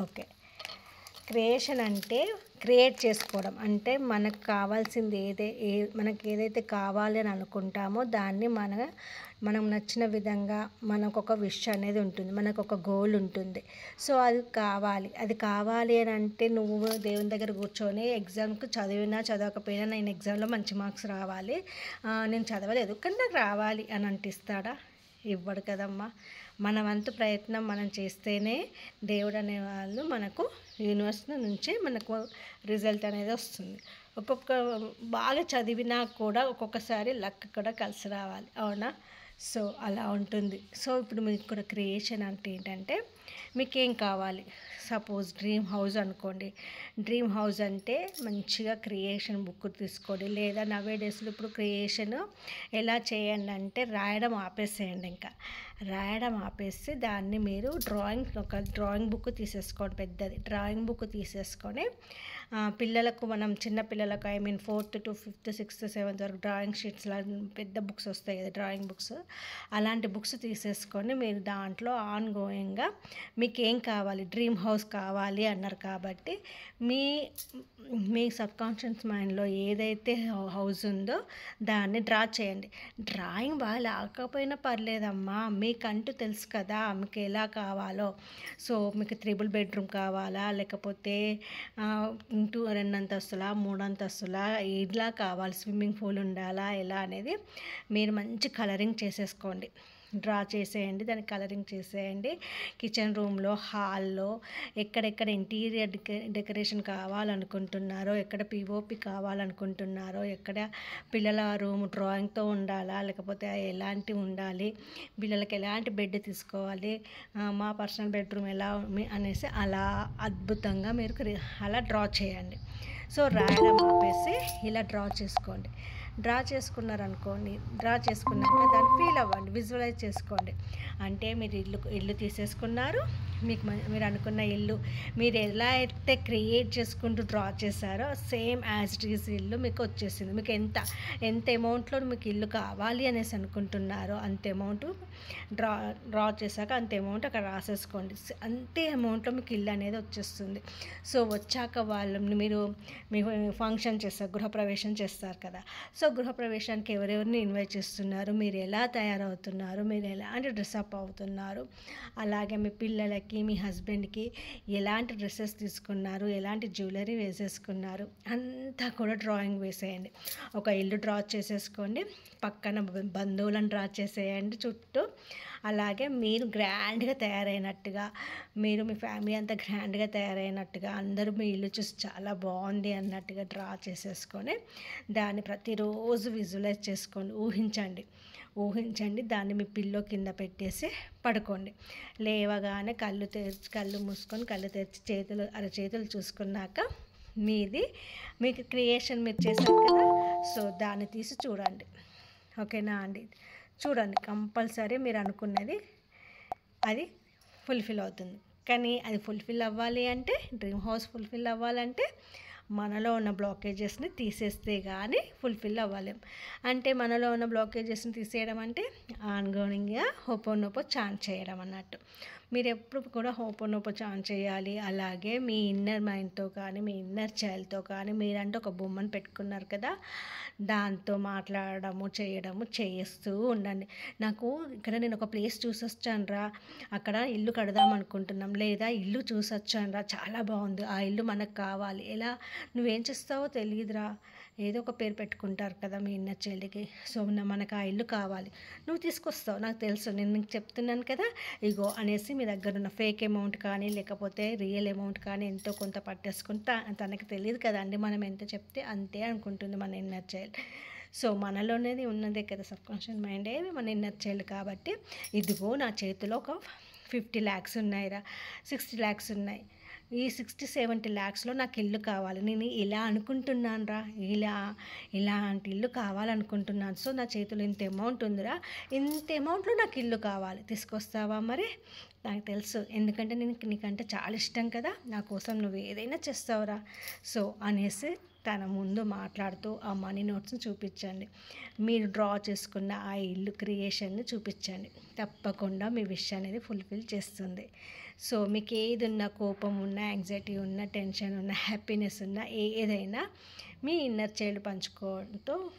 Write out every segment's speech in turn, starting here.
Okay. Creation అంటే create చేసుకోవడం. అంటే మనకు కావాల్సింది మనకి ఏదైతే కావాలి అని అనుకుంటామో దాన్ని మనం నచ్చిన విధంగా మనకొక విష్ అనేది ఉంటుంది. మనకొక గోల్ ఉంటుంది. సో అది కావాలి అని అంటే నువ్వు దేవుని దగ్గర కూర్చొని ఎగ్జామ్‌కి చదివినా చదవకపోయినా నేను ఎగ్జామ్‌లో మంచి మార్క్స్ రావాలి. నేను చదవలేదు కానీ నాకు రావాలి అని అంటే ఇస్తాడా? ఇవ్వడు కదమ్మా. మన వంతు ప్రయత్నం మనం చేస్తేనే దేవుడు అనేవాళ్ళు మనకు యూనివర్స్ నుంచి మనకు రిజల్ట్ అనేది వస్తుంది. బాగా చదివినా కూడా ఒక్కొక్కసారి లక్ కూడా కలిసి రావాలి. అవునా? సో అలా ఉంటుంది. సో ఇప్పుడు మీకు కూడా క్రియేషన్ అంటే ఏంటంటే మీకేం కావాలి? సపోజ్ డ్రీమ్ హౌస్ అనుకోండి. డ్రీమ్ హౌస్ అంటే మంచిగా క్రియేషన్ బుక్ తీసుకోండి. లేదా నవే డేస్లో ఇప్పుడు క్రియేషన్ ఎలా చేయండి అంటే రాయడం ఆపేసేయండి. ఇంకా రాయడం ఆపేసి దాన్ని మీరు ఒక డ్రాయింగ్ బుక్ తీసేసుకోండి. పెద్దది డ్రాయింగ్ బుక్ తీసేసుకొని పిల్లలకు చిన్న పిల్లలకు 4th to 5th 6th 7th వరకు డ్రాయింగ్ షీట్స్లా పెద్ద బుక్స్ వస్తాయి కదా, డ్రాయింగ్ బుక్స్. అలాంటి బుక్స్ తీసేసుకొని మీరు దాంట్లో ఆన్ గోయింగ్గా మీకు ఏం కావాలి, డ్రీమ్ హౌస్ కావాలి అన్నారు కాబట్టి మీ సబ్కాన్షియస్ మైండ్లో ఏదైతే హౌస్ ఉందో దాన్ని డ్రా చేయండి. డ్రాయింగ్ బాగా లేకపోయినా పర్లేదమ్మా, మీకంటూ తెలుసు కదా మీకు ఎలా కావాలో. సో మీకు 3 బెడ్రూమ్ కావాలా, లేకపోతే 2 అంతస్తులా, 3 అంతస్తులా, ఇలా కావాలి, స్విమ్మింగ్ పూల్ ఉండాలా, ఎలా అనేది మీరు మంచి కలరింగ్ చేసేసుకోండి. డ్రా చేసేయండి, దానికి కలరింగ్ చేసేయండి. కిచెన్ రూమ్లో, హాల్లో ఎక్కడెక్కడ ఇంటీరియర్ డెకరేషన్ కావాలనుకుంటున్నారో, ఎక్కడ పిఓపి కావాలనుకుంటున్నారో, ఎక్కడ పిల్లల రూమ్ డ్రాయింగ్తో ఉండాలా, లేకపోతే ఎలాంటివి ఉండాలి, పిల్లలకి ఎలాంటి బెడ్ తీసుకోవాలి, మా పర్సనల్ బెడ్రూమ్ ఎలా అనేసి అలా అద్భుతంగా మీరు అలా డ్రా చేయండి. సో రాయడం ఆపేసి ఇలా డ్రా చేసుకోండి. డ్రా చేసుకున్నారనుకోండి, డ్రా చేసుకున్నాక దాన్ని ఫీల్ అవ్వండి, విజువలైజ్ చేసుకోండి. అంటే మీరు ఇల్లు తీసేసుకున్నారు, మీరు అనుకున్న ఇల్లు మీరు ఎలా అయితే క్రియేట్ చేసుకుంటూ డ్రా చేశారో సేమ్ యాజ్ ఇట్ ఈజ్ ఇల్లు మీకు వచ్చేసింది. మీకు ఎంత అమౌంట్లో మీకు ఇల్లు కావాలి అనేసి అనుకుంటున్నారో అంత అమౌంట్ డ్రా చేశాక అంత అమౌంట్ అక్కడ రాసేసుకోండి. అంతే అమౌంట్లో మీకు ఇల్లు అనేది వచ్చేస్తుంది. సో వచ్చాక మీరు ఫంక్షన్ చేస్తారు, గృహప్రవేశం చేస్తారు కదా. సో గృహప్రవేశానికి ఎవరెవరిని ఇన్వైట్ చేస్తున్నారు, మీరు ఎలా తయారవుతున్నారు, మీరు ఎలాంటి డ్రెస్అప్ అవుతున్నారు, అలాగే మీ పిల్లలకి మీ హస్బెండ్కి ఎలాంటి డ్రెస్సెస్ తీసుకున్నారు, ఎలాంటి జ్యువెలరీ వేసేసుకున్నారు అంతా కూడా డ్రాయింగ్ వేసేయండి. ఒక ఇల్లు డ్రా చేసేసుకోండి, పక్కన బంధువులను డ్రా చేసేయండి చుట్టూ. అలాగే మీరు గ్రాండ్గా తయారైనట్టుగా, మీరు మీ ఫ్యామిలీ అంతా గ్రాండ్గా తయారైనట్టుగా, అందరూ మీ ఇల్లు చూసి చాలా బాగుంది అన్నట్టుగా డ్రా చేసేసుకొని దాన్ని ప్రతిరోజు విజువలైజ్ చేసుకోండి. ఊహించండి దాన్ని మీ పిల్లో కింద పెట్టేసి పడుకోండి. లేవగానే కళ్ళు మూసుకొని కళ్ళు తెరిచి అరచేతులు చూసుకున్నాక మీకు క్రియేషన్ మీరు చేశారు కదా, సో దాన్ని తీసి చూడండి. ఓకేనా అండి? చూడండి, కంపల్సరీ మీరు అనుకున్నది అది ఫుల్ఫిల్ అవుతుంది. కానీ అది ఫుల్ఫిల్ అవ్వాలి అంటే, డ్రీమ్ హౌస్ ఫుల్ఫిల్ అవ్వాలంటే మనలో ఉన్న బ్లాకేజెస్ని తీసేస్తే కానీ ఫుల్ఫిల్ అవ్వలేం. అంటే మనలో ఉన్న బ్లాకేజెస్ని తీసేయడం అంటే ఆన్గోయింగ్గా హోపోనోపో చాంట్ చేయడం అన్నట్టు. మీరు ఎప్పుడు కూడా హోపోనోపో చాంట్ చేయాలి. అలాగే మీ ఇన్నర్ మైండ్తో కానీ, మీ ఇన్నర్ చైల్డ్తో కానీ మీరంటే ఒక బొమ్మను పెట్టుకున్నారు కదా, దాంతో మాట్లాడము చేస్తూ ఉండండి. నేను ఒక ప్లేస్ చూసొచ్చానురా, అక్కడ ఇల్లు కడదాం అనుకుంటున్నాం, లేదా ఇల్లు చూసొచ్చానురా చాలా బాగుంది, ఆ ఇల్లు మనకు కావాలి. ఎలా నువ్వేం చేస్తావో తెలియదురా, ఏదో ఒక పేరు పెట్టుకుంటారు కదా మీ ఇన్నర్ చైల్డ్కి. సో మనకు ఆ ఇల్లు కావాలి, నువ్వు తీసుకొస్తావు నాకు తెలుసు, నేను నీకు చెప్తున్నాను కదా, ఇగో అనేసి మీ దగ్గర ఉన్న ఫేక్ అమౌంట్ కానీ లేకపోతే రియల్ అమౌంట్ కానీ ఎంతో కొంత పట్టేసుకుని తనకి తెలియదు కదండి, మనం ఎంత చెప్తే అంతే అనుకుంటుంది మన ఇన్నర్ చైల్డ్. సో మనలోనేది ఉన్నదే కదా, సబ్కాన్షియస్ మైండే మన ఇన్నర్ చైల్డ్. కాబట్టి ఇదిగో నా చేతిలో ఒక 50 lakhs ఉన్నాయిరా, 60 lakhs ఉన్నాయి, ఈ 60-70 lakhsలో నాకు ఇల్లు కావాలి, నేను ఇలా అనుకుంటున్నాను రా, ఇలాంటి ఇల్లు కావాలనుకుంటున్నాను. సో నా చేతిలో ఇంత అమౌంట్ ఉందిరా, ఇంత అమౌంట్లో నాకు ఇల్లు కావాలి, తీసుకొస్తావా? మరి నాకు తెలుసు, ఎందుకంటే నీకంటే చాలా ఇష్టం కదా, నా కోసం నువ్వు ఏదైనా చేస్తావురా. సో అనేసి తన ముందు మాట్లాడుతూ ఆ మనీ నోట్స్ని చూపించండి. మీరు డ్రా చేసుకున్న ఆ ఇల్లు క్రియేషన్ని చూపించండి. తప్పకుండా మీ విష్ అనేది ఫుల్ఫిల్ చేస్తుంది. సో మీకు ఏది ఉన్నా, కోపం ఉన్నా, యాంగ్జైటీ ఉన్నా, టెన్షన్ ఉన్నా, హ్యాపీనెస్ ఉన్నా, ఏదైనా మీ ఇన్నర్ చైల్డ్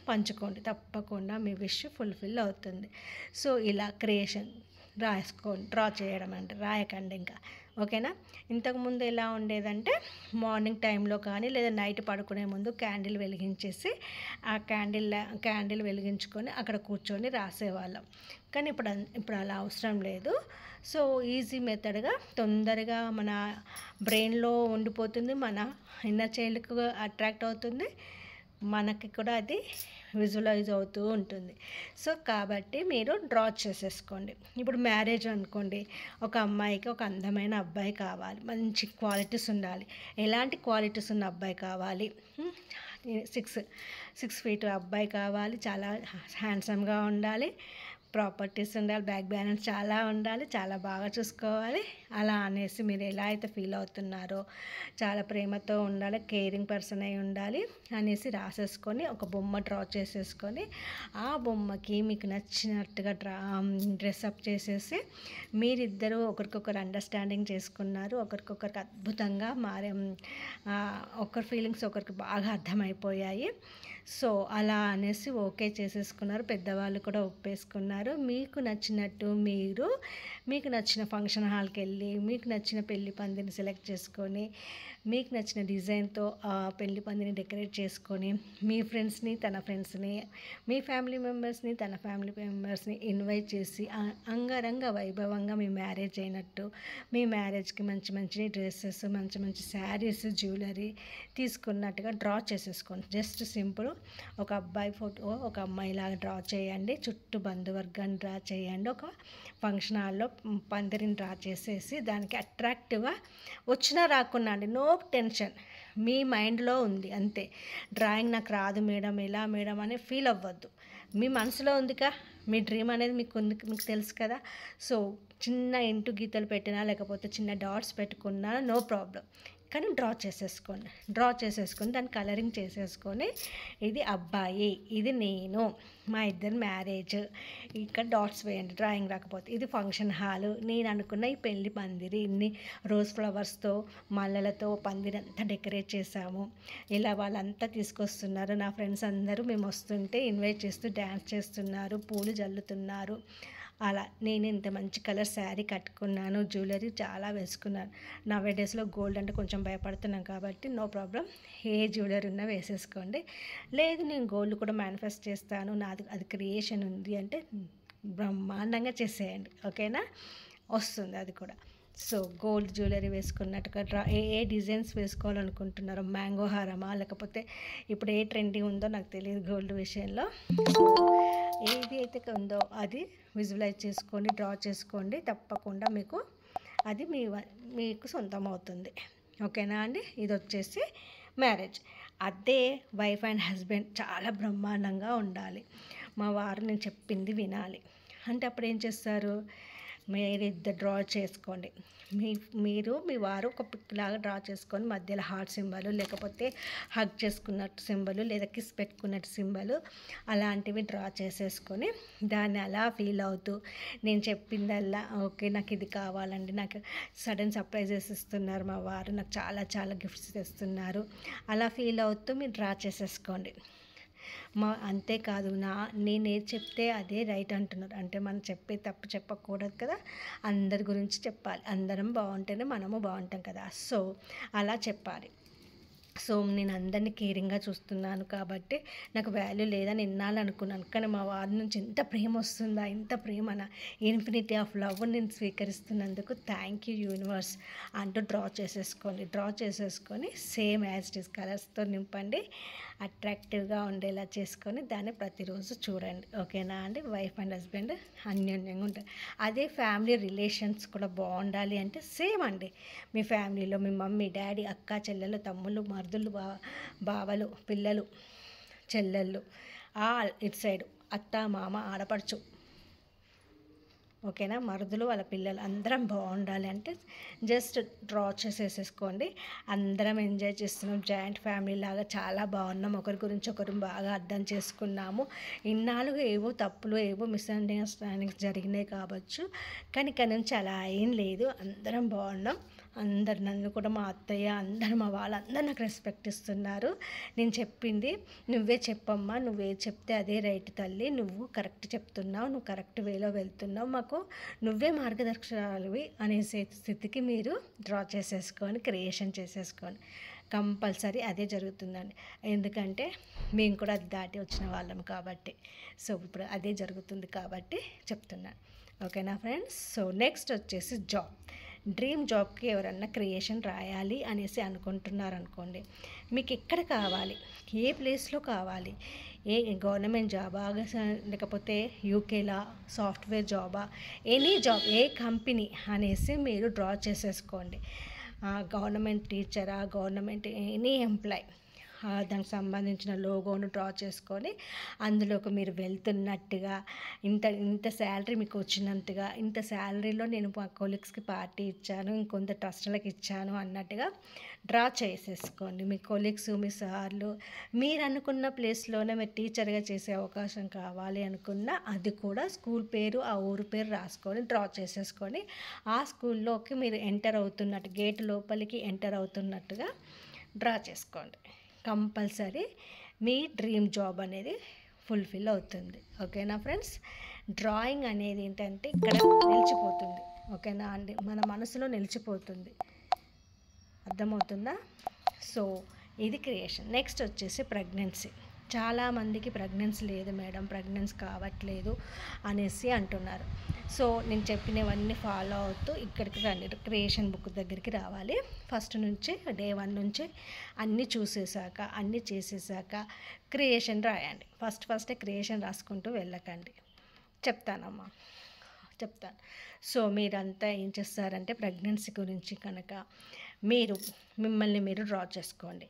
పంచుకోండి, తప్పకుండా మీ విష్ ఫుల్ఫిల్ అవుతుంది. సో ఇలా క్రియేషన్ డ్రా చేయడం అంటే రాయకండి ఇంకా, ఓకేనా. ఇంతకుముందు ఎలా ఉండేదంటే మార్నింగ్ టైంలో కానీ లేదా నైట్ పడుకునే ముందు క్యాండిల్ వెలిగించేసి ఆ క్యాండిల్ వెలిగించుకొని అక్కడ కూర్చొని రాసేవాళ్ళం. కానీ ఇప్పుడు అలా అవసరం లేదు. సో ఈజీ మెథడ్గా తొందరగా మన బ్రెయిన్లో ఉండిపోతుంది, మన ఇన్నర్ చైల్డ్కి అట్రాక్ట్ అవుతుంది, మనకి కూడా అది విజువలైజ్ అవుతూ ఉంటుంది. సో కాబట్టి మీరు డ్రా చేసేసుకోండి. ఇప్పుడు మ్యారేజ్ అనుకోండి, ఒక అమ్మాయికి ఒక అందమైన అబ్బాయి కావాలి, మంచి క్వాలిటీస్ ఉండాలి. ఎలాంటి క్వాలిటీస్ ఉన్న అబ్బాయి కావాలి? 6 ఫీట్ అబ్బాయి కావాలి, చాలా హ్యాండ్సమ్గా ఉండాలి, ప్రాపర్టీస్ ఉండాలి, బ్యాంక్ బ్యాలెన్స్ చాలా ఉండాలి, చాలా బాగా చూసుకోవాలి. అలా అనేసి మీరు ఎలా అయితే ఫీల్ అవుతున్నారో, చాలా ప్రేమతో ఉండాలి, కేరింగ్ పర్సన్ అయి ఉండాలి అనేసి రాసేసుకొని ఒక బొమ్మ డ్రా చేసేసుకొని ఆ బొమ్మకి మీకు నచ్చినట్టుగా డ్రెస్అప్ చేసేసి మీరిద్దరూ ఒకరికొకరు అండర్స్టాండింగ్ చేసుకున్నారు, ఒకరికొకరికి అద్భుతంగా ఒకరి ఫీలింగ్స్ ఒకరికి బాగా అర్థమైపోయాయి. సో అలా అనేసి ఓకే చేసేసుకున్నారు, పెద్దవాళ్ళు కూడా ఒప్పేసుకున్నారు. మీకు నచ్చినట్టు మీకు నచ్చిన ఫంక్షన్ హాల్కి వెళ్ళి మీకు నచ్చిన పెళ్లి పందిని సెలెక్ట్ చేసుకొని మీకు నచ్చిన డిజైన్తో పెళ్లి పందిని డెకరేట్ చేసుకొని మీ ఫ్రెండ్స్ని తన ఫ్రెండ్స్ని, మీ ఫ్యామిలీ మెంబర్స్ని తన ఫ్యామిలీ మెంబర్స్ని ఇన్వైట్ చేసి అంగరంగ వైభవంగా మీ మ్యారేజ్ అయినట్టు, మీ మ్యారేజ్కి మంచి మంచి డ్రెస్సెస్, మంచి మంచి శారీస్, జ్యువెలరీ తీసుకున్నట్టుగా డ్రా చేసేసుకోండి. జస్ట్ సింపుల్ ఒక అబ్బాయి ఫోటో, ఒక అమ్మాయిలాగా డ్రా చేయండి, చుట్టూ బంధువర్గాన్ని డ్రా చేయండి, ఒక ఫంక్షన్ హాల్లో పందిరిని డ్రా చేసేసి దానికి అట్రాక్టివ్గా వచ్చినా రాకున్నా అండి, నో టెన్షన్, మీ మైండ్లో ఉంది అంతే. డ్రాయింగ్ నాకు రాదు మేడం, ఎలా మేడం అని ఫీల్ అవ్వద్దు, మీ మనసులో ఉందిగా, మీ డ్రీమ్ అనేది మీకు తెలుసు కదా. సో చిన్న ఇంటూ గీతలు పెట్టినా లేకపోతే చిన్న డాట్స్ పెట్టుకున్నా నో ప్రాబ్లం, కానీ డ్రా చేసేసుకొని దాన్ని కలరింగ్ చేసేసుకొని ఇది అబ్బాయి, ఇది నేను, మా ఇద్దరు మ్యారేజ్, ఇక్కడ డాట్స్ వేయండి డ్రాయింగ్ రాకపోతే. ఇది ఫంక్షన్ హాలు, నేను అనుకున్న ఈ పెళ్లి పందిరి, ఇన్ని రోజ్ ఫ్లవర్స్తో మల్లెలతో పందిరి అంతా డెకరేట్ చేశాము, ఇలా వాళ్ళంతా తీసుకొస్తున్నారు, నా ఫ్రెండ్స్ అందరూ మేము వస్తుంటే ఇన్వైట్ చేస్తూ డ్యాన్స్ చేస్తున్నారు, పూలు జల్లుతున్నారు, అలా నేను ఇంత మంచి కలర్ శారీ కట్టుకున్నాను, జ్యువెలరీ చాలా వేసుకున్నాను. నవేడేస్లో గోల్డ్ అంటే కొంచెం భయపడుతున్నాం కాబట్టి నో ప్రాబ్లం, ఏ జ్యువెలరీ ఉన్నా వేసేసుకోండి. లేదు నేను గోల్డ్ కూడా మేనిఫెస్ట్ చేస్తాను, నాది అది క్రియేషన్ ఉంది అంటే బ్రహ్మాండంగా చేసేయండి, ఓకేనా, వస్తుంది అది కూడా. సో గోల్డ్ జ్యువెలరీ వేసుకున్నట్టుగా ఏ డిజైన్స్ వేసుకోవాలనుకుంటున్నారో, మ్యాంగో హారమా లేకపోతే ఇప్పుడు ఏ ట్రెండింగ్ ఉందో నాకు తెలియదు గోల్డ్ విషయంలో. సో ఏది అయితే ఉందో అది విజువలైజ్ చేసుకొని డ్రా చేసుకోండి, తప్పకుండా మీకు అది మీకు సొంతం అవుతుంది, ఓకేనా అండి. ఇది వచ్చేసి మ్యారేజ్. అదే వైఫ్ అండ్ హస్బెండ్ చాలా బ్రహ్మాండంగా ఉండాలి, మా వారు నేను చెప్పింది వినాలి అంటే అప్పుడు ఏం చేస్తారు, మీరిద్దరు డ్రా చేసుకోండి, మీరు మీ వారు ఒక పిక్ లాగా డ్రా చేసుకొని మధ్యలో హార్ట్ సింబల్ లేకపోతే హగ్ చేసుకున్నట్టు సింబల్ లేదా కిస్ పెట్టుకున్నట్టు సింబల్ అలాంటివి డ్రా చేసేసుకొని దాన్ని అలా ఫీల్ అవుతూ నేను చెప్పిందల్లా ఓకే నాకు ఇది కావాలండి, నాకు సడన్ సర్ప్రైజెస్ ఇస్తున్నారు మా వారు, నాకు చాలా చాలా గిఫ్ట్స్ తెస్తున్నారు, అలా ఫీల్ అవుతూ మీరు డ్రా చేసేసుకోండి. అంతేకాదు నేను ఏది చెప్తే అదే రైట్ అంటున్నారు అంటే మనం తప్పు చెప్పకూడదు కదా, అందరి గురించి చెప్పాలి, అందరం బాగుంటేనే మనము బాగుంటాం కదా, సో అలా చెప్పాలి. సో నేను అందరినీ కేరింగ్గా చూస్తున్నాను కాబట్టి నాకు వాల్యూ లేదని ఎన్నాళ్ళనుకున్నాను, కానీ మా వారి నుంచి ఎంత ప్రేమ వస్తుందా, ఎంత ప్రేమన ఇన్ఫినిటీ ఆఫ్ లవ్ నేను స్వీకరిస్తున్నందుకు థ్యాంక్ యూ యూనివర్స్ అంటూ డ్రా చేసేసుకొని సేమ్ యాజ్ ఇట్ ఈస్ కలర్స్తో నింపండి, అట్రాక్టివ్గా ఉండేలా చేసుకొని దాన్ని ప్రతిరోజు చూడండి, ఓకేనా అండి. వైఫ్ అండ్ హస్బెండ్ అన్యోన్యంగా ఉంటారు. అదే ఫ్యామిలీ రిలేషన్స్ కూడా బాగుండాలి అంటే సేమ్ అండి, మీ ఫ్యామిలీలో మీ మమ్మీ డాడీ అక్క చెల్లెలు తమ్ముళ్ళు మరుదులు బావలు పిల్లలు చెల్లెళ్ళు ఇటు సైడు అత్త మామ ఆడపడుచు, ఓకేనా. మరుదులు వాళ్ళ పిల్లలు అందరం బాగుండాలి అంటే జస్ట్ డ్రా చేసేసుకోండి. అందరం ఎంజాయ్ చేస్తున్నాం, జాయింట్ ఫ్యామిలీ లాగా చాలా బాగున్నాం, ఒకరి గురించి ఒకరు బాగా అర్థం చేసుకున్నాము. ఇన్నాళ్ళుగా ఏవో తప్పులు ఏవో మిస్అండర్స్టాండింగ్స్ జరిగినాయి కావచ్చు, కానీ ఇక్కడ నుంచి అలా ఏం లేదు, అందరం బాగున్నాం. అందరు నన్ను కూడా మా అత్తయ్య అందరు మా వాళ్ళందరూ నాకు రెస్పెక్ట్ ఇస్తున్నారు. నేను చెప్పింది నువ్వే చెప్పమ్మా, నువ్వే చెప్తే అదే రైట్ తల్లి, నువ్వు కరెక్ట్ చెప్తున్నావు, నువ్వు కరెక్ట్ వేలో వెళ్తున్నావు, మాకు నువ్వే మార్గదర్శకాలువి అనే స్థితికి మీరు డ్రా చేసేసుకొని క్రియేషన్ చేసేసుకొని కంపల్సరీ అదే జరుగుతుందండి. ఎందుకంటే మేము కూడా అది దాటి వచ్చిన వాళ్ళం కాబట్టి. సో ఇప్పుడు అదే జరుగుతుంది కాబట్టి చెప్తున్నాను. ఓకేనా ఫ్రెండ్స్. సో నెక్స్ట్ వచ్చేసి జాబ్. డ్రీమ్ జాబ్కి ఎవరన్నా క్రియేషన్ రాయాలి అనేసి అనుకుంటున్నారనుకోండి, మీకు ఎక్కడ కావాలి, ఏ ప్లేస్లో కావాలి, ఏ గవర్నమెంట్ జాబా లేకపోతే యూకేలా సాఫ్ట్వేర్ జాబా, ఎనీ జాబ్, ఏ కంపెనీ అనేసి మీరు డ్రా చేసేసుకోండి. గవర్నమెంట్ టీచరా, గవర్నమెంట్ ఎనీ ఎంప్లాయ్, దానికి సంబంధించిన లోగోను డ్రా చేసుకొని అందులోకి మీరు వెళ్తున్నట్టుగా, ఇంత శాలరీ మీకు వచ్చినంతగా, ఇంత శాలరీలో నేను మా కొలీగ్స్కి పార్టీ ఇచ్చాను, ఇంకొంత ట్రస్టులకు ఇచ్చాను అన్నట్టుగా డ్రా చేసేసుకోండి. మీ కొలీగ్స్, మీ సార్లు, మీరు అనుకున్న ప్లేస్లోనే మీరు టీచర్గా చేసే అవకాశం కావాలి అనుకున్న అది కూడా స్కూల్ పేరు, ఆ ఊరు పేరు రాసుకొని డ్రా చేసేసుకొని ఆ స్కూల్లోకి మీరు ఎంటర్ అవుతున్నట్టు, గేట్ లోపలికి ఎంటర్ అవుతున్నట్టుగా డ్రా చేసుకోండి. కంపల్సరీ మీ డ్రీమ్ జాబ్ అనేది ఫుల్ఫిల్ అవుతుంది. ఓకేనా ఫ్రెండ్స్. డ్రాయింగ్ అనేది ఏంటంటే ఇక్కడ నిలిచిపోతుంది. ఓకేనా అండి, మన మనసులో నిలిచిపోతుంది. అర్థమవుతుందా. సో ఇది క్రియేషన్. నెక్స్ట్ వచ్చేసి ప్రెగ్నెన్సీ. చాలామందికి ప్రెగ్నెన్సీ లేదు మేడం, ప్రెగ్నెన్సీ కావట్లేదు అనేసి అంటున్నారు. సో నేను చెప్పినవన్నీ ఫాలో అవుతూ ఇక్కడికి రండి, క్రియేషన్ బుక్ దగ్గరికి రావాలి. ఫస్ట్ నుంచి డే 1 నుంచి అన్నీ చూసేసాక, అన్నీ చేసేసాక క్రియేషన్ రాయండి. ఫస్టే క్రియేషన్ రాసుకుంటూ వెళ్ళకండి. చెప్తాను. సో మీరంతా ఏం చేస్తారంటే ప్రెగ్నెన్సీ గురించి కనుక మిమ్మల్ని మీరు డ్రా చేసుకోండి.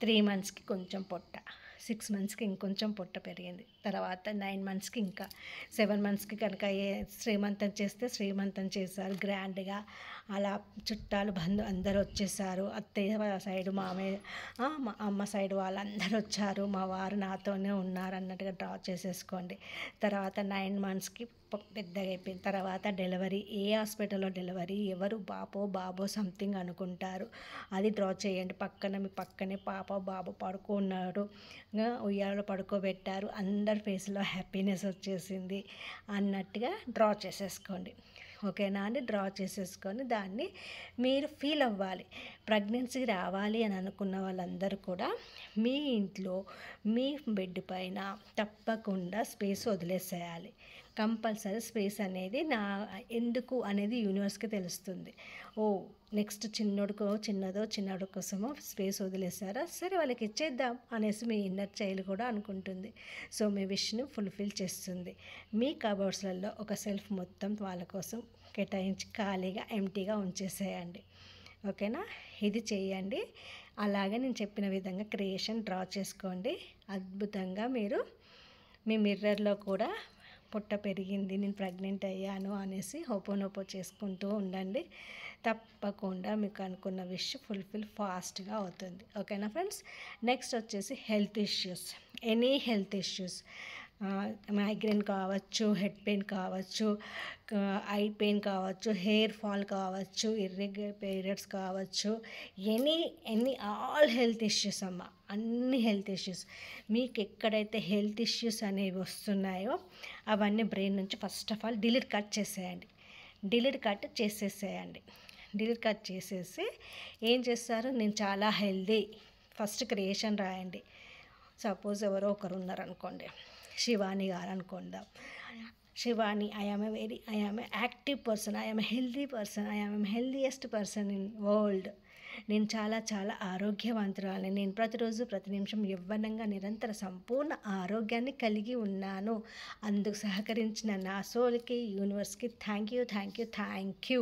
3 మంత్స్కి కొంచెం పొట్ట, 6 మంత్స్కి ఇంకొంచెం పొట్ట పెరిగింది, తర్వాత 9 మంత్స్కి ఇంకా, 7 మంత్స్కి కనుక శ్రీమంతం చేస్తే శ్రీమంతం చేశారు గ్రాండ్గా, అలా చుట్టాలు అందరూ వచ్చేసారు, అత్తయ్య సైడు మామయ్య, మా అమ్మ సైడ్ వాళ్ళందరూ వచ్చారు, మా వారు నాతోనే ఉన్నారు అన్నట్టుగా డ్రా చేసేసుకోండి. తర్వాత 9 మంత్స్కి పెద్దగా అయిపోయిన తర్వాత డెలివరీ, ఏ హాస్పిటల్లో డెలివరీ, ఎవరు బాబో సంథింగ్ అనుకుంటారు, అది డ్రా చేయండి. మీ పక్కనే పాప బాబు పడుకున్నారు, ఉయ్యాలలో పడుకోబెట్టారు, అందరి ఫేస్లో హ్యాపీనెస్ వచ్చేసింది అన్నట్టుగా డ్రా చేసేసుకోండి. ఓకేనా అండి. డ్రా చేసేసుకొని దాన్ని మీరు ఫీల్ అవ్వాలి. ప్రెగ్నెన్సీ రావాలి అని అనుకున్న వాళ్ళందరూ కూడా మీ ఇంట్లో మీ బెడ్ పైన తప్పకుండా స్పేస్ వదిలేసేయాలి. కంపల్సరీ స్పేస్ అనేది ఎందుకు అనేది యూనివర్స్కి తెలుస్తుంది. నెక్స్ట్ చిన్నదో కోసమో స్పేస్ వదిలేసారా, సరే వాళ్ళకి ఇచ్చేద్దాం అనేసి మీ ఇన్నర్ చైల్డ్ కూడా అనుకుంటుంది. సో మీ విష్ని ఫుల్ఫిల్ చేస్తుంది. మీ కబోర్డ్స్లలో ఒక సెల్ఫ్ మొత్తం వాళ్ళ కోసం కేటాయించి ఖాళీగా ఎంటీగా ఉంచేసేయండి. ఓకేనా. ఇది చేయండి. అలాగే నేను చెప్పిన విధంగా క్రియేషన్ డ్రా చేసుకోండి. అద్భుతంగా మీరు మీ మిర్రర్లో కూడా పొట్ట పెరిగింది, నేను ప్రెగ్నెంట్ అయ్యాను అనేసి హోపోనోపో చేసుకుంటూ ఉండండి. తప్పకుండా మీకు అనుకున్న విష్ ఫుల్ఫిల్ ఫాస్ట్గా అవుతుంది. ఓకేనా ఫ్రెండ్స్. నెక్స్ట్ వచ్చేసి health issues, any health issues, migraine కావచ్చు, హెడ్ పెయిన్ కావచ్చు, ఐ పెయిన్ కావచ్చు, హెయిర్ ఫాల్ కావచ్చు, ఇర్రెగ్యులర్ పీరియడ్స్ కావచ్చు, ఎనీ ఆల్ హెల్త్ ఇష్యూస్ అమ్మ, అన్ని హెల్త్ ఇష్యూస్. మీకు ఎక్కడైతే హెల్త్ ఇష్యూస్ అనేవి వస్తున్నాయో అవన్నీ బ్రెయిన్ నుంచి first of all delete cut చేసేయండి. డిలీట్ కట్ చేసేసి ఏం చేస్తారు, నేను చాలా హెల్దీ, ఫస్ట్ క్రియేషన్ రాయండి. సపోజ్ ఎవరో ఒకరు ఉన్నారనుకోండి, శివాని గారు అనుకుందాం. Shivani, I am a active person, I am a healthy person, I am healthiest person in world నేను చాలా చాలా ఆరోగ్యవంతురాలిని. నేను ప్రతిరోజు ప్రతి నిమిషం యవ్వనంగా నిరంతర సంపూర్ణ ఆరోగ్యాన్ని కలిగి ఉన్నాను. అందుకు సహకరించిన నా సోల్‌కి, యూనివర్స్‌కి థ్యాంక్ యూ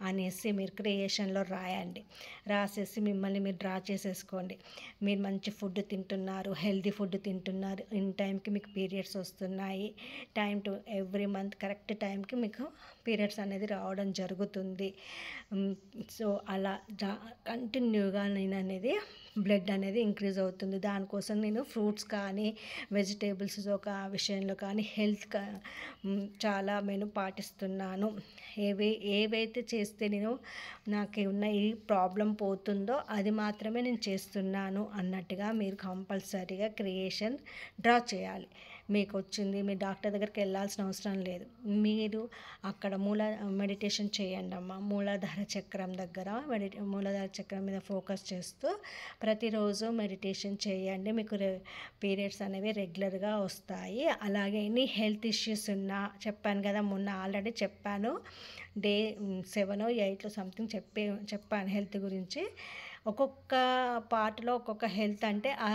అనేసి మీరు క్రియేషన్‌లో రాయండి. రాసేసి మిమ్మల్ని మీరు డ్రా చేసేసుకోండి. మీరు మంచి ఫుడ్ తింటున్నారు, హెల్తీ ఫుడ్ తింటున్నారు, ఇన్ టైంకి మీకు పీరియడ్స్ వస్తున్నాయి, time to every month correct టైంకి మీకు పీరియడ్స్ అనేది రావడం జరుగుతుంది. సో అలా కంటిన్యూగా నేను అనేది బ్లడ్ అనేది ఇంక్రీజ్ అవుతుంది. దానికోసం నేను ఫ్రూట్స్ కానీ వెజిటేబుల్స్ ఒక విషయంలో కానీ చాలా నేను పాటిస్తున్నాను. ఏవైతే చేస్తే నేను నాకు ఉన్న ఈ ప్రాబ్లం పోతుందో అది మాత్రమే నేను చేస్తున్నాను అన్నట్టుగా మీరు కంపల్సరీగా క్రియేషన్ డ్రా చేయాలి. మీకు వచ్చింది, మీ డాక్టర్ దగ్గరికి వెళ్ళాల్సిన అవసరం లేదు. మీరు అక్కడ మెడిటేషన్ చేయండి అమ్మ. మూలాధార చక్రం దగ్గర మూలాధార చక్రం మీద ఫోకస్ చేస్తూ ప్రతిరోజు మెడిటేషన్ చేయండి. మీకు పీరియడ్స్ అనేవి రెగ్యులర్గా వస్తాయి. అలాగే ఎన్ని హెల్త్ ఇష్యూస్ ఉన్నా చెప్పాను కదా, మొన్న ఆల్రెడీ చెప్పాను, డే 7 or 8 సంథింగ్ చెప్పాను హెల్త్ గురించి. ఒక్కొక్క పార్ట్లో ఒక్కొక్క హెల్త్ అంటే ఆ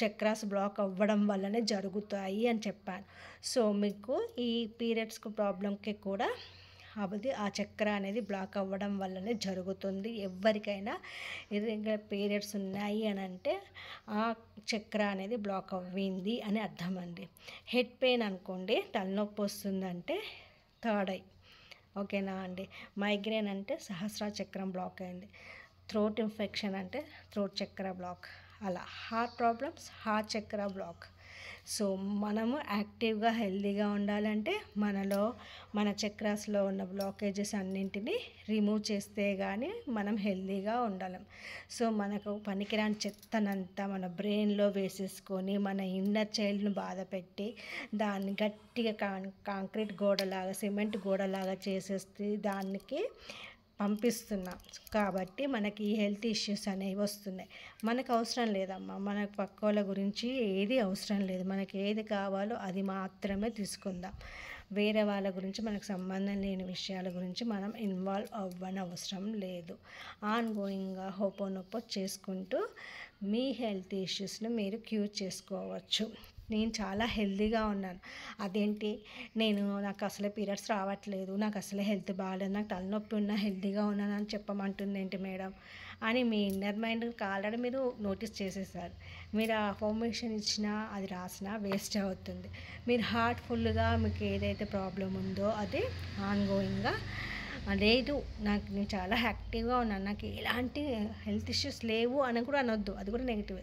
చక్రాస్ బ్లాక్ అవ్వడం వల్లనే జరుగుతాయి అని చెప్పాను. సో మీకు ఈ పీరియడ్స్ ప్రాబ్లంకి కూడా ఆ చక్ర అనేది బ్లాక్ అవ్వడం వల్లనే జరుగుతుంది. ఎవరికైనా ఇర్రెగ్యులర్ పీరియడ్స్ ఉన్నాయి అని అంటే ఆ చక్ర అనేది బ్లాక్ అవ్వింది అని అర్థం అండి. హెడ్ పెయిన్ అనుకోండి, తలనొప్పి వస్తుందంటే థర్డ్ ఐ, ఓకేనా అండి. మైగ్రేన్ అంటే సహస్ర చక్రం బ్లాక్ అయింది. థ్రోట్ ఇన్ఫెక్షన్ అంటే థ్రోట్ చక్ర బ్లాక్. అలా హార్ట్ ప్రాబ్లమ్స్ హార్ట్ చక్ర బ్లాక్. సో మనము యాక్టివ్గా హెల్తీగా ఉండాలంటే మన చక్రాస్లో ఉన్న బ్లాకేజెస్ అన్నింటినీ రిమూవ్ చేస్తే కానీ మనం హెల్తీగా ఉండలేం. సో మనకు పనికిరాని చెత్తనంతా మన బ్రెయిన్లో వేసేసుకొని మన ఇన్నర్ చైల్డ్ను బాధ పెట్టి దాన్ని గట్టిగా కాంక్రీట్ గోడలాగా సిమెంట్ గోడలాగా చేసేస్తే దానికి పంపిస్తున్నాం. కాబట్టి మనకి ఈ హెల్త్ ఇష్యూస్ అనేవి వస్తున్నాయి. మనకు అవసరం లేదమ్మా, మన పక్క వాళ్ళ గురించి ఏది అవసరం లేదు. మనకి ఏది కావాలో అది మాత్రమే తీసుకుందాం. వేరే వాళ్ళ గురించి మనకు సంబంధం లేని విషయాల గురించి మనం ఇన్వాల్వ్ అవ్వనవసరం లేదు. ఆన్గోయింగ్గా హోపోనోపో చేసుకుంటూ మీ హెల్త్ ఇష్యూస్ని మీరు క్యూర్ చేసుకోవచ్చు. నేను చాలా హెల్తీగా ఉన్నాను. అదేంటి నాకు అసలే పీరియడ్స్ రావట్లేదు, నాకు అసలే హెల్త్ బాగాలేదు, నాకు తలనొప్పి ఉన్నా హెల్తీగా ఉన్నాను అని చెప్పమంటుంది ఏంటి మేడం అని మీ ఇన్నర్ మైండ్కి ఆల్రెడీ మీరు నోటీస్ చేసేసారు. మీరు ఆ అఫర్మేషన్ ఇచ్చినా అది రాసినా వేస్ట్ అవుతుంది. మీరు హార్ట్ఫుల్గా మీకు ఏదైతే ప్రాబ్లం ఉందో అది ఆన్గోయింగ్గా లేదు, నేను చాలా యాక్టివ్గా ఉన్నాను, నాకు ఎలాంటి హెల్త్ ఇష్యూస్ లేవు అని కూడా అనొద్దు. అది కూడా negative.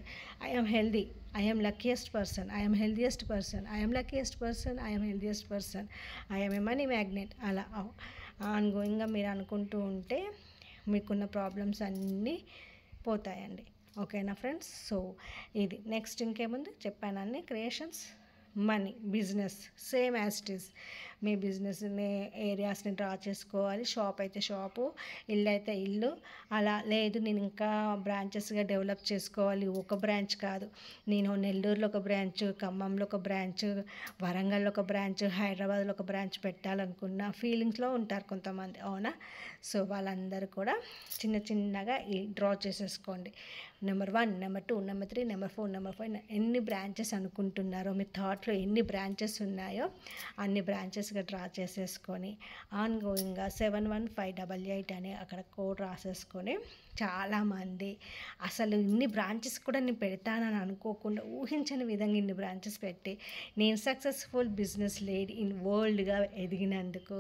I'm healthy, I'm luckiest person, I'm healthiest person, I'm luckiest person, I'm healthiest person, I'm a money magnet. అలా ఆన్గోయింగ్గా మీరు అనుకుంటూ ఉంటే మీకున్న ప్రాబ్లమ్స్ అన్నీ పోతాయండి. ఓకేనా ఫ్రెండ్స్? సో ఇది నెక్స్ట్ ఇంకేముంది చెప్పానని creations. Money, business same as it is. మీ బిజినెస్ని ఏరియాస్ని డ్రా చేసుకోవాలి. షాప్ అయితే షాపు, ఇల్లు అయితే ఇల్లు. అలా లేదు నేను ఇంకా బ్రాంచెస్గా డెవలప్ చేసుకోవాలి, ఒక బ్రాంచ్ కాదు, నేను నెల్లూరులో ఒక బ్రాంచ్, ఖమ్మంలో ఒక బ్రాంచ్, వరంగల్లో ఒక బ్రాంచ్, హైదరాబాద్లో ఒక బ్రాంచ్ పెట్టాలనుకున్న ఫీలింగ్స్లో ఉంటారు కొంతమంది, అవునా? సో వాళ్ళందరూ కూడా చిన్నగా డ్రా చేసేసుకోండి. Number 1, number 2, number 3, number 4, number 5 ఎన్ని బ్రాంచెస్ అనుకుంటున్నారో, మీ థాట్లో ఎన్ని బ్రాంచెస్ ఉన్నాయో అన్ని బ్రాంచెస్గా డ్రా చేసేసుకొని ఆన్గోయింగ్గా 71588 అని అక్కడ కోడ్ రాసేసుకొని చాలామంది అసలు ఇన్ని బ్రాంచెస్ కూడా నేను పెడతానని అనుకోకుండా ఊహించని విధంగా ఇన్ని బ్రాంచెస్ పెట్టి నేను సక్సెస్ఫుల్ బిజినెస్ లేడీ ఇన్ వరల్డ్గా ఎదిగినందుకు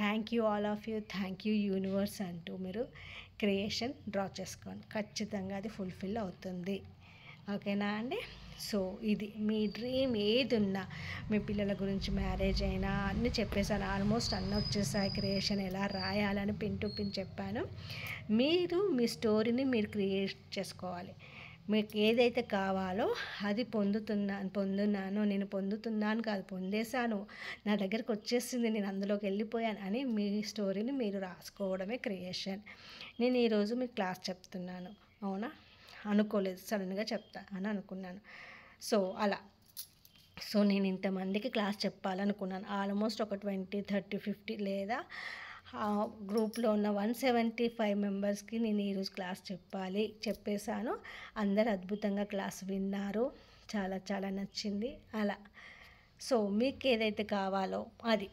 thank you all of you, thank you universe అంటూ మీరు క్రియేషన్ డ్రా చేసుకోండి. ఖచ్చితంగా అది ఫుల్ఫిల్ అవుతుంది. ఓకేనా అండి? సో ఇది మీ డ్రీమ్ ఏది ఉన్నా, మీ పిల్లల గురించి మ్యారేజ్ అయినా అన్నీ చెప్పేసాను, ఆల్మోస్ట్ అన్నీ వచ్చేసాయి. క్రియేషన్ ఎలా రాయాలని పిన్ టు పిన్ చెప్పాను. మీరు మీ స్టోరీని మీరు క్రియేట్ చేసుకోవాలి. మీకు ఏదైతే కావాలో అది పొందుతున్నాను, నేను పొందుతున్నాను కాదు, పొందేశాను, నా దగ్గరకు వచ్చేసింది, నేను అందులోకి వెళ్ళిపోయాను అని మీ స్టోరీని మీరు రాసుకోవడమే క్రియేషన్. నేను ఈరోజు మీకు క్లాస్ చెప్తున్నాను, అవునా? అనుకోలేదు, సడన్గా చెప్తా అని అనుకున్నాను. సో అలా నేను ఇంతమందికి క్లాస్ చెప్పాలనుకున్నాను. ఆల్మోస్ట్ ఒక 20, 30, 50 లేదా గ్రూప్లో ఉన్న 175 మెంబర్స్కి నేను ఈరోజు క్లాస్ చెప్పేశాను. అందరు అద్భుతంగా క్లాస్ విన్నారు, చాలా చాలా నచ్చింది అలా. సో మీకు ఏదైతే కావాలో అది,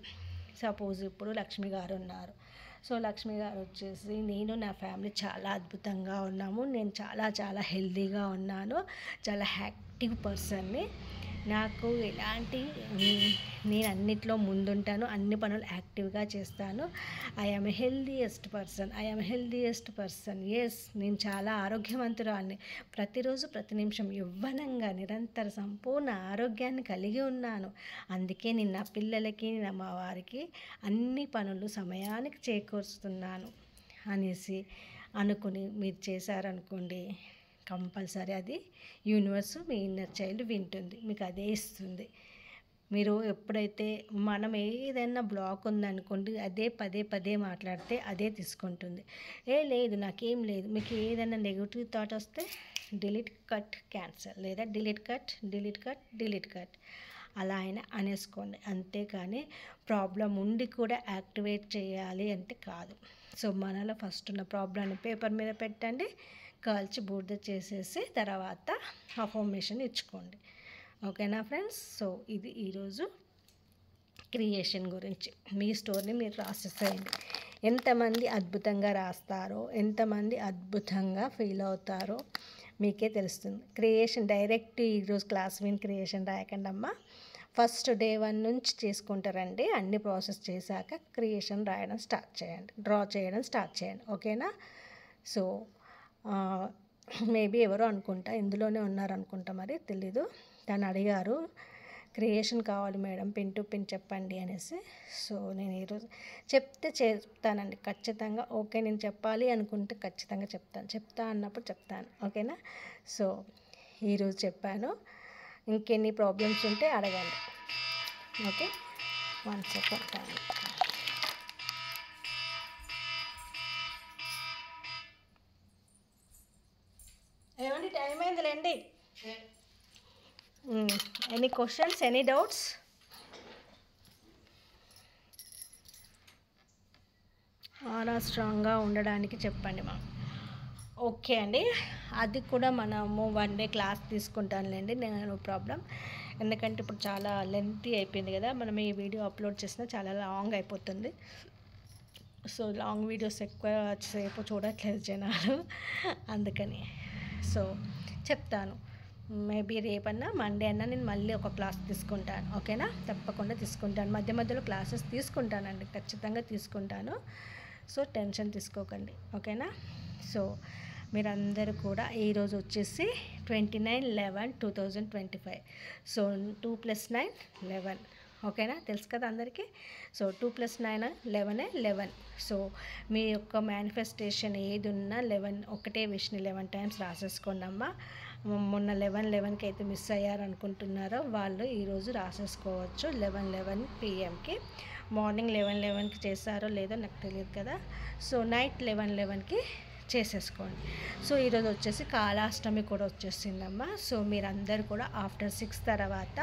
సపోజ్ ఇప్పుడు లక్ష్మి గారు ఉన్నారు. సో లక్ష్మి గారు వచ్చేసి నేను నా ఫ్యామిలీ చాలా అద్భుతంగా ఉన్నాము, నేను చాలా చాలా హెల్తీగా ఉన్నాను, చాలా యాక్టివ్ పర్సన్ని, నాకు ఎలాంటి నేను అన్నిట్లో ముందుంటాను, అన్ని పనులు యాక్టివ్గా చేస్తాను. I am healthiest person. Yes, నేను చాలా ఆరోగ్యవంతురాలిని. ప్రతిరోజు ప్రతి నిమిషం యవ్వనంగా నిరంతర సంపూర్ణ ఆరోగ్యాన్ని కలిగి ఉన్నాను. అందుకే నేను నా పిల్లలకి మా వారికి అన్ని పనులు సమయానికి చేకూరుస్తున్నాను అనేసి అనుకుని మీరు చేశారనుకోండి, కంపల్సరీ అది యూనివర్స్ మీ ఇన్నర్ చైల్డ్ వింటుంది, మీకు అదే ఇస్తుంది. మీరు ఎప్పుడైతే మనం ఏదైనా బ్లాక్ ఉందనుకోండి, అదే పదే పదే మాట్లాడితే అదే తీసుకుంటుంది. లేదు నాకేం లేదు, మీకు ఏదైనా నెగిటివ్ థాట్ వస్తే డిలీట్ కట్ క్యాన్సల్, లేదా డిలీట్ కట్ అలా అయినా అనేసుకోండి. అంతేకాని ప్రాబ్లం ఉండి కూడా యాక్టివేట్ చేయాలి అంటే కాదు. సో మనలో ఫస్ట్ ఉన్న ప్రాబ్లమ్ని పేపర్ మీద పెట్టండి, కాల్చి బూడిద చేసేసి తర్వాత అఫర్మేషన్ ఇచ్చుకోండి. ఓకేనా ఫ్రెండ్స్? సో ఇది ఈరోజు క్రియేషన్ గురించి. మీ స్టోరీని మీరు రాసేసేయండి. ఎంతమంది అద్భుతంగా రాస్తారో, ఎంతమంది అద్భుతంగా ఫీల్ అవుతారో మీకే తెలుస్తుంది. క్రియేషన్ డైరెక్ట్ ఈరోజు క్లాస్ విన్ క్రియేషన్ రాయకండి అమ్మ. ఫస్ట్ డే 1 నుంచి చేసుకుంటారండి. అన్ని ప్రాసెస్ చేశాక క్రియేషన్ రాయడం స్టార్ట్ చేయండి, డ్రా చేయడం స్టార్ట్ చేయండి. ఓకేనా? సో మేబీ ఎవరో అనుకుంటా ఇందులోనే ఉన్నారనుకుంటా, మరి తెలీదు. తను అడిగారు క్రియేషన్ కావాలి మేడం, పిన్ టు పిన్ చెప్పండి అనేసి. సో నేను ఈరోజు చెప్తానండి ఖచ్చితంగా. ఓకే, నేను చెప్పాలి అనుకుంటే ఖచ్చితంగా చెప్తా అన్నప్పుడు చెప్తాను. ఓకేనా? సో ఈరోజు చెప్పాను. ఇంకెన్ని ప్రాబ్లమ్స్ ఉంటే అడగండి. Okay, 1 second time. ఏమండి, టైం అయిందిలేండి. Any questions, any doubts? Aura స్ట్రాంగ్గా ఉండడానికి చెప్పండి మా. ఓకే అండి, అది కూడా మనము 1 డే క్లాస్ తీసుకుంటానులేండి, నో ప్రాబ్లం. ఎందుకంటే ఇప్పుడు చాలా లెంతీ అయిపోయింది కదా, మనం ఈ వీడియో అప్లోడ్ చేసినా చాలా లాంగ్ అయిపోతుంది. సో లాంగ్ వీడియోస్ ఎక్కువ సేపు చూడట్లేదు జనాలు, అందుకని. సో చెప్తాను, మేబీ రేపన్నా మండే అన్నా నేను మళ్ళీ ఒక క్లాస్ తీసుకుంటాను. ఓకేనా? తప్పకుండా తీసుకుంటాను. మధ్య మధ్యలో క్లాసెస్ తీసుకుంటానండి, ఖచ్చితంగా తీసుకుంటాను. సో టెన్షన్ తీసుకోకండి. ఓకేనా? సో మీరందరూ కూడా ఈరోజు వచ్చేసి 29/11/2025. సో 2 + 9 11. ఓకేనా? తెలుసు కదా అందరికీ. సో 2 + 9 11. సో మీ యొక్క మేనిఫెస్టేషన్ ఏది ఉన్నా 11 ఒకటే విష్ని 11 టైమ్స్ రాసేసుకోండి అమ్మా. మొన్న 11 అయితే మిస్ అయ్యారనుకుంటున్నారో వాళ్ళు ఈరోజు రాసేసుకోవచ్చు 11 PM. మార్నింగ్ 11 చేశారో లేదో నాకు తెలియదు కదా. సో నైట్ 11 చేసేసుకోండి. సో ఈరోజు వచ్చేసి కాళాష్టమి కూడా వచ్చేసిందమ్మా. సో మీరందరూ కూడా ఆఫ్టర్ 6 తర్వాత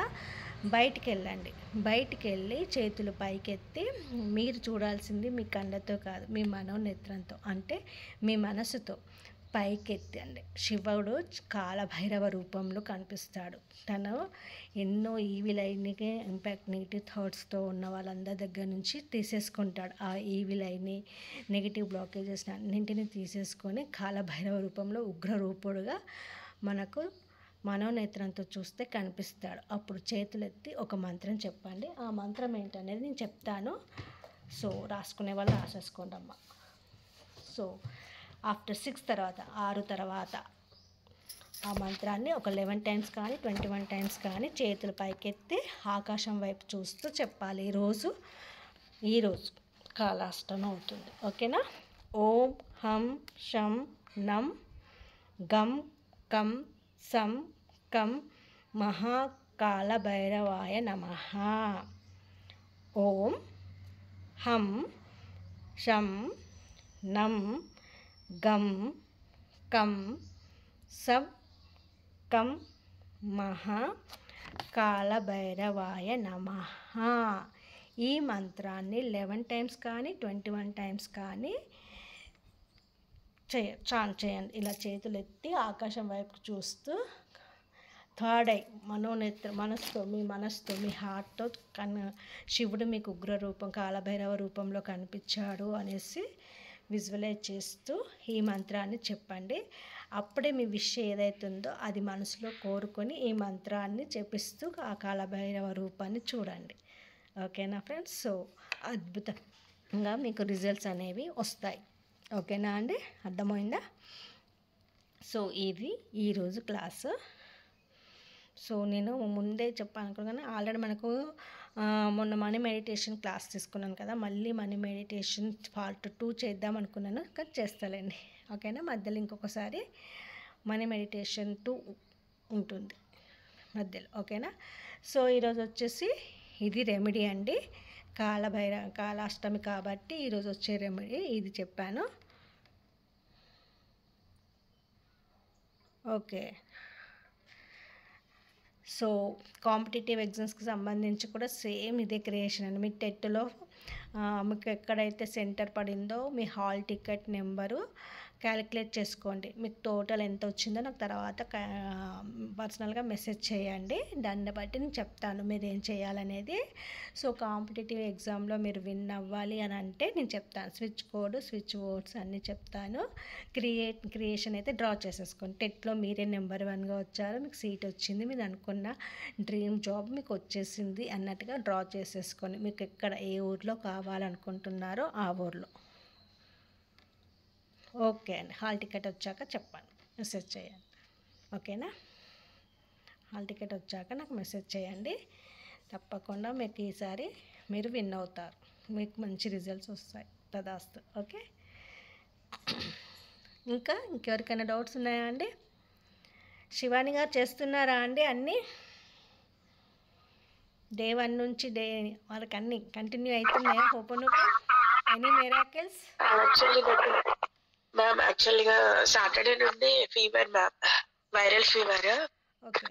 బయటికి వెళ్ళండి. బయటికి వెళ్ళి చేతులు పైకెత్తి మీరు చూడాల్సింది మీ కళ్ళతో కాదు, మీ మనోనేత్రంతో, అంటే మీ మనసుతో పైకెత్తండి. శివుడు కాలభైరవ రూపంలో కనిపిస్తాడు. తను ఎన్నో ఈవిల్ అయినకి ఇంపాక్ట్ నెగిటివ్ థాట్స్తో ఉన్న వాళ్ళందరి దగ్గర నుంచి తీసేసుకుంటాడు. ఆ ఈవిల్ అయిని నెగిటివ్ బ్లాకేజెస్ అన్నింటినీ తీసేసుకొని కాలభైరవ రూపంలో ఉగ్రరూపుడుగా మనకు మనోనేత్రంతో చూస్తే కనిపిస్తాడు. అప్పుడు చేతులెత్తి ఒక మంత్రం చెప్పండి. ఆ మంత్రం ఏంటనేది నేను చెప్తాను. సో రాసుకునే వాళ్ళు రాసేసుకోండి అమ్మ. సో ఆఫ్టర్ 6 తర్వాత 6 తర్వాత ఆ మంత్రాన్ని ఒక 11 టైమ్స్ కానీ 21 టైమ్స్ కానీ చేతుల పైకెత్తి ఆకాశం వైపు చూస్తూ చెప్పాలి. ఈరోజు కాలాష్టమి అవుతుంది. ఓకేనా? ఓం హం షం నం గం కం సం కం మహాకాళభైరవాయ నమః. ఓం హం షం నం గం కం సం కం మహాకాళభైరవాయ నమః. ఈ మంత్రాన్ని 11 టైమ్స్ కానీ 21 టైమ్స్ కానీ చాంట్ చేయండి. ఇలా చేతులు ఎత్తి ఆకాశం వైపు చూస్తూ థర్డ్ ఐ మనసుతో మీ హార్ట్తో శివుడు మీకు ఉగ్ర రూపం కాలభైరవ రూపంలో కనిపించాడు అనేసి విజువలైజ్ చేస్తూ ఈ మంత్రాన్ని చెప్పండి. అప్పుడే మీ విష్ ఏదైతే ఉందో అది మనసులో కోరుకొని ఈ మంత్రాన్ని జపిస్తూ ఆ కాలభైరవ రూపాన్ని చూడండి. ఓకేనా ఫ్రెండ్స్? సో అద్భుతంగా మీకు రిజల్ట్స్ అనేవి వస్తాయి. ఓకేనా అండి? అర్థమైందా? సో ఇది ఈరోజు క్లాసు. సో నేను ముందే చెప్పాను అనుకున్నాను, ఆల్రెడీ మనకు మొన్న మనీ మెడిటేషన్ క్లాస్ తీసుకున్నాను కదా, మళ్ళీ మనీ మెడిటేషన్ పార్ట్ 2 చేద్దాం అనుకున్నాను, కానీ చేస్తాలేండి. ఓకేనా? మధ్యలో ఇంకొకసారి మనీ మెడిటేషన్ 2 ఉంటుంది మధ్యలో. ఓకేనా? సో ఈరోజు వచ్చేసి ఇది రెమెడీ అండి, కాలాష్టమి కాబట్టి ఈరోజు వచ్చే రెమెడీ ఇది చెప్పాను. ఓకే. సో కాంపిటేటివ్ ఎగ్జామ్స్కి సంబంధించి కూడా సేమ్ ఇదే క్రియేషన్ అండి. మీ టెట్లో మీకు ఎక్కడైతే సెంటర్ పడిందో మీ హాల్ టికెట్ నెంబరు క్యాలిక్యులేట్ చేసుకోండి. మీకు టోటల్ ఎంత వచ్చిందో నాకు తర్వాత పర్సనల్గా మెసేజ్ చేయండి. దాన్ని బట్టి నేను చెప్తాను మీరు ఏం చేయాలనేది. సో కాంపిటేటివ్ ఎగ్జామ్లో మీరు విన్ అవ్వాలి అని అంటే నేను చెప్తాను, స్విచ్ వర్డ్స్ అన్నీ చెప్తాను. క్రియేషన్ అయితే డ్రా చేసేసుకోండి. టెట్లో మీరే నెంబర్ 1గా వచ్చారు, మీకు సీట్ వచ్చింది, మీరు అనుకున్న డ్రీమ్ జాబ్ మీకు వచ్చేసింది అన్నట్టుగా డ్రా చేసేసుకొని మీకు ఎక్కడ ఏ ఊర్లో కావాలనుకుంటున్నారో ఆ ఊర్లో. ఓకే అండి. హాల్ టికెట్ వచ్చాక చెప్పండి, మెసేజ్ చేయండి. ఓకేనా? హాల్ టికెట్ వచ్చాక నాకు మెసేజ్ చేయండి. తప్పకుండా మీకు ఈసారి మీరు విన్ అవుతారు, మీకు మంచి రిజల్ట్స్ వస్తాయి. తదాస్తు. ఓకే. ఇంకెవరికైనా డౌట్స్ ఉన్నాయా అండి? శివాని గారు చేస్తున్నారా అండి అన్నీ? డే 1 నుంచి డే వాళ్ళకి అన్నీ కంటిన్యూ అవుతున్నాయా? Open any miracles? మ్యామ్ యాక్చువల్గా సాటర్డే నుండి fever ma'am, viral fever. Okay.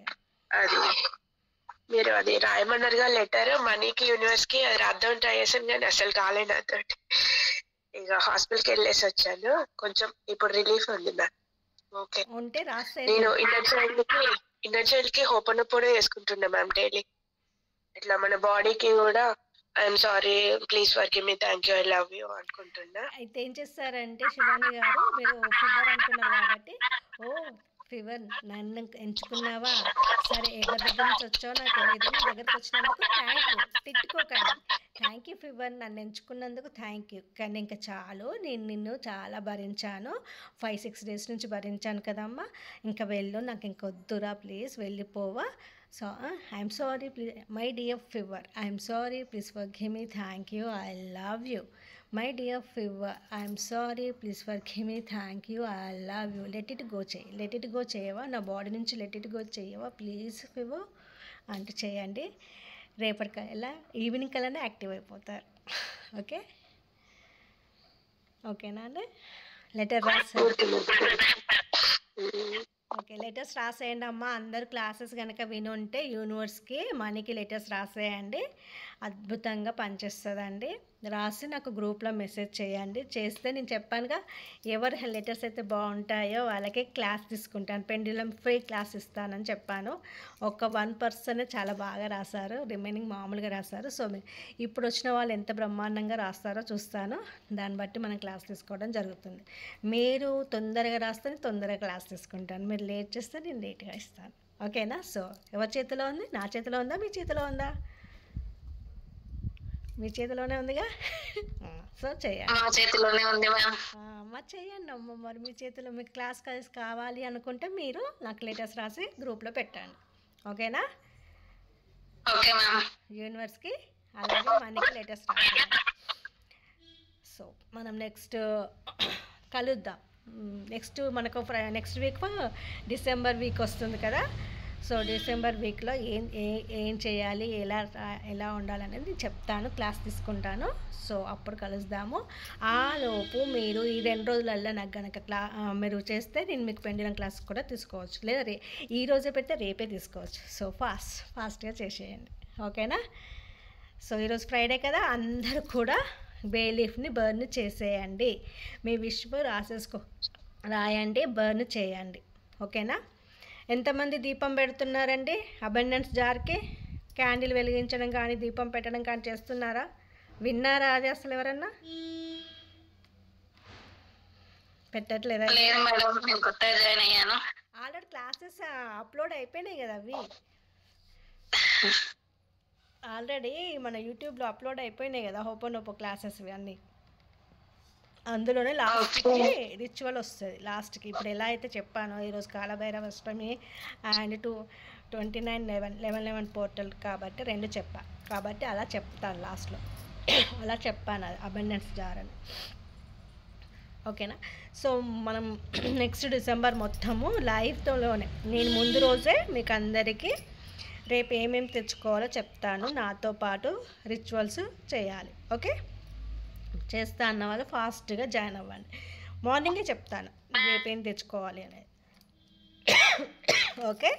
అది రాయమన్నారుగా లెటర్, మనీకి యూనివర్స్కి అది రాద్దాం ట్రై చేశాను కానీ అసలు కాలేదు నాతోటి. ఇక హాస్పిటల్కి వెళ్ళేసి వచ్చాను, కొంచెం ఇప్పుడు రిలీఫ్ ఉంది మ్యామ్. ఓకే. నేను ఇన్నర్ చైల్డ్ కి హోపనప్పుడు వేసుకుంటున్నా మ్యామ్ డైలీ. ఇట్లా మన బాడీకి కూడా I'm sorry, please forgive me, thank you, I love you అనుకుంటున్నా. అయితే ఏం చేస్తారంటే శివాని గారు, మీరు ఫీవర్ అంటున్నారు కాబట్టి, ఫీవర్ నన్ను ఎంచుకున్నావా, సరే ఎవరి దగ్గర నుంచి వచ్చావో నాకు తెలియదు, నా దగ్గరికి వచ్చినందుకు థ్యాంక్ యూ, తిట్టుకోకండి. థ్యాంక్ యూ ఫీవర్, నన్ను ఎంచుకున్నందుకు థ్యాంక్ యూ, కానీ ఇంకా చాలు, నేను నిన్ను చాలా భరించాను, 5-6 డేస్ నుంచి భరించాను కదమ్మా, ఇంకా వెళ్ళు, నాకు ఇంకొద్దురా ప్లీజ్, వెళ్ళిపోవా. So I'm sorry please my dear fever, I'm sorry please forgive me, thank you, I love you. My dear fever, I'm sorry please forgive me, thank you, I love you. Let it go చేయవా, నా body నుంచి let it go చేయవా please fever అంటే చేయండి. రేపటికల్లా evening కల్లానే active అయిపోతారు. Okay. ఓకేనా అండి? లెటర్ రాసేయండి. ఓకే, లెటర్స్ రాసేయండి అమ్మా. అందరు క్లాసెస్ కనుక వినుంటే యూనివర్స్కి మనీకి లెటర్స్ రాసేయండి, అద్భుతంగా పనిచేస్తుందండి. రాసి నాకు గ్రూప్లో మెసేజ్ చేయండి. చేస్తే నేను చెప్పానుగా, ఎవరు లెటర్స్ అయితే బాగుంటాయో వాళ్ళకే క్లాస్ తీసుకుంటాను, పెండ్యులం ఫ్రీ క్లాస్ ఇస్తానని చెప్పాను. ఒక 1% చాలా బాగా రాశారు, రిమైనింగ్ మామూలుగా రాశారు. సో ఇప్పుడు వచ్చిన వాళ్ళు ఎంత బ్రహ్మాండంగా రాస్తారో చూస్తాను, దాన్ని బట్టి మనం క్లాస్ తీసుకోవడం జరుగుతుంది. మీరు తొందరగా రాస్తే తొందరగా క్లాస్ తీసుకుంటాను, మీరు లేట్ చేస్తే నేను లేట్గా ఇస్తాను. ఓకేనా? సో ఎవరి చేతిలో ఉంది? నా చేతిలో ఉందా, మీ చేతిలో ఉందా? మీ చేతిలోనే ఉందిగా. సో చేయండి, చేతిలోనే ఉంది అమ్మ, చేయండి అమ్మ. మరి మీ చేతిలో మీకు క్లాస్ కావాలి అనుకుంటే మీరు నాకు లెటర్స్ రాసి గ్రూప్లో పెట్టండి. ఓకేనా? Okay ma'am. యూనివర్స్కి అలాగే మనకి లెటర్స్ రాయండి. సో మనం నెక్స్ట్ కలుద్దాం. నెక్స్ట్ వీక్ డిసెంబర్ వీక్ వస్తుంది కదా. సో డిసెంబర్ వీక్లో ఏం చేయాలి, ఎలా ఉండాలనేది నేను చెప్తాను, క్లాస్ తీసుకుంటాను. సో అప్పుడు కలుద్దాము. ఆలోపు మీరు ఈ 2 రోజులల్లో నాకు కనుక మీరు చేస్తే నేను మీకు పెండిలం క్లాస్ కూడా తీసుకోవచ్చు, లేదా ఈ రోజే పెడితే రేపే తీసుకోవచ్చు. సో ఫాస్ట్గా చేసేయండి. ఓకేనా? సో ఈరోజు ఫ్రైడే కదా, అందరూ కూడా బే లీఫ్ని బర్న్ చేసేయండి. మీ విష్ రాయండి, బర్న్ చేయండి. ఓకేనా? ఎంతమంది దీపం పెడుతున్నారండి అబండెన్స్ జార్కి? క్యాండిల్ వెలిగించడం కానీ దీపం పెట్టడం కానీ చేస్తున్నారా? విన్నారా అది అసలు ఎవరన్నా? పెట్టట్లేదా? ఆల్రెడీ క్లాసెస్ అప్లోడ్ అయిపోయినాయి కదా, అవి ఆల్రెడీ మన యూట్యూబ్లో అప్లోడ్ అయిపోయినాయి కదా, హోపోనోపో క్లాసెస్ అన్నీ. అందులోనే లాస్ట్కి రిచువల్ వస్తుంది. లాస్ట్కి ఇప్పుడు ఎలా అయితే చెప్పానో, ఈరోజు కాలభైరవ అష్టమి అండ్ 29/11 పోర్టల్ కాబట్టి 2 చెప్పా కాబట్టి అలా చెప్తాను లాస్ట్లో. అలా చెప్పాను అది అబండెన్స్ జార్ అని. ఓకేనా? సో మనం నెక్స్ట్ డిసెంబర్ మొత్తము లైవ్తోనే నేను ముందు రోజే మీకు అందరికీ రేపు ఏమేమి తెచ్చుకోవాలో చెప్తాను. నాతో పాటు రిచువల్స్ చేయాలి. ఓకే? చేస్తా అన్న వాళ్ళు ఫాస్ట్గా జాయిన్ అవ్వండి. మార్నింగే చెప్తాను రేపేం తెచ్చుకోవాలి అనేది. ఓకే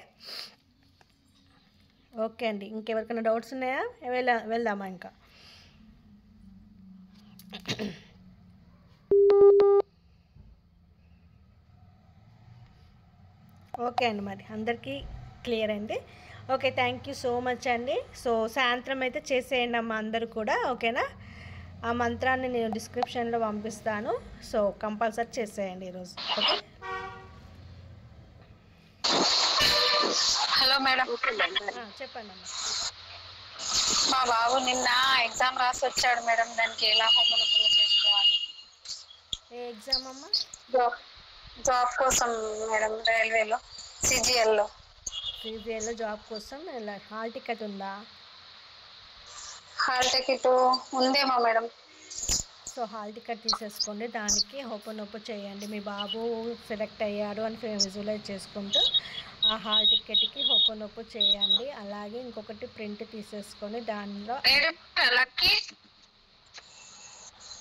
ఓకే అండి. ఇంకెవరికైనా డౌట్స్ ఉన్నాయా? వెళ్దామా ఇంకా? ఓకే అండి, మరి అందరికీ క్లియర్ అండి. Okay, thank you so much అండి. సో సాయంత్రం అయితే చేసేయండి అమ్మ అందరూ కూడా. ఓకేనా? ఆ మంత్రాన్ని నేను డిస్క్రిప్షన్లో పంపిస్తాను. సో కంపల్సరీ చేసేయండి ఈరోజు. ఓకే? Hello madam. చెప్పండి అమ్మ. మా బాబు నిన్న ఎగ్జామ్ రాసి వచ్చాడు మేడం, దానికి ఎలా హోపనొప్పులు చేసుకోవాలి? ఏ ఎగ్జామ్ అమ్మ? జాబ్ కోసం మేడం, రైల్వేలో సిజిఎల్లో జాబ్ కోసం హాల్ టికెట్ ఉందా? హాల్ టికెట్ ఉందేమో మేడం. సో హాల్ టికెట్ తీసేసుకోండి, దానికి హోపనొప్పు చేయండి. మీ బాబు సెలెక్ట్ అయ్యాడు అని విజువలైజ్ చేసుకుంటూ ఆ హాల్ టికెట్కి హోపనొప్పు చేయండి. అలాగే ఇంకొకటి ప్రింట్ తీసేసుకొని దానిలో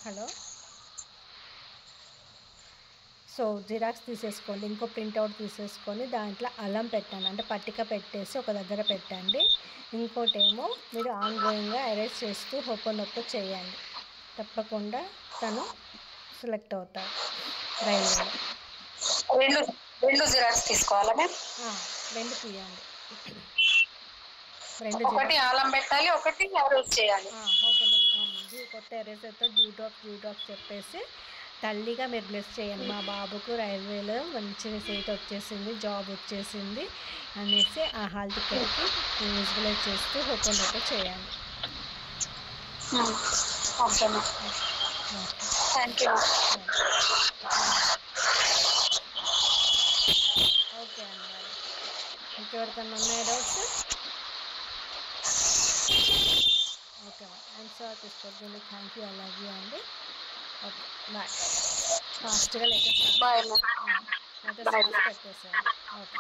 హలో సో జిరాక్స్ తీసేసుకోండి, ఇంకో ప్రింట్అవుట్ తీసేసుకొని దాంట్లో అల్లం పెట్టండి, అంటే పట్టిక పెట్టేసి ఒక దగ్గర పెట్టండి. ఇంకోటేమో మీరు ఆన్గోయింగ్గా అరేంజ్ చేస్తూ హోపనొప్పు చేయండి. తప్పకుండా తను సెలెక్ట్ అవుతాడు రైల్వేలో. రెండు జిరాక్స్ తీసుకోవాలా మ్యామ్? 2 తీయండి. ఒకటి ఆలం పెట్టాలి, ఒకటి అరేంజ్ చేయాలి. కొత్త ఎరేజర్తో డ్యూ డ్రాప్ చెప్పేసి తల్లిగా మీరు బ్లెస్ చేయండి. మా బాబుకు రైల్వేలో మంచి సీట్ వచ్చేసింది, జాబ్ వచ్చేసింది అనేసి ఆ హాల్ టికెట్కి విజువలైజ్ చేస్తూ హోపనొప్పు చేయండి. Okay ma'am, thank you. Okay అండి, మరి ఇంకెవరికన్నా ఉన్నాయా డౌట్స్? ఓకే, ఐఎమ్ సారీ తీసుకోండి. Thank you, I love you అండి. Okay, bye. ఫాస్ట్గా లేటెస్ట్ పెట్టేసాను. ఓకే.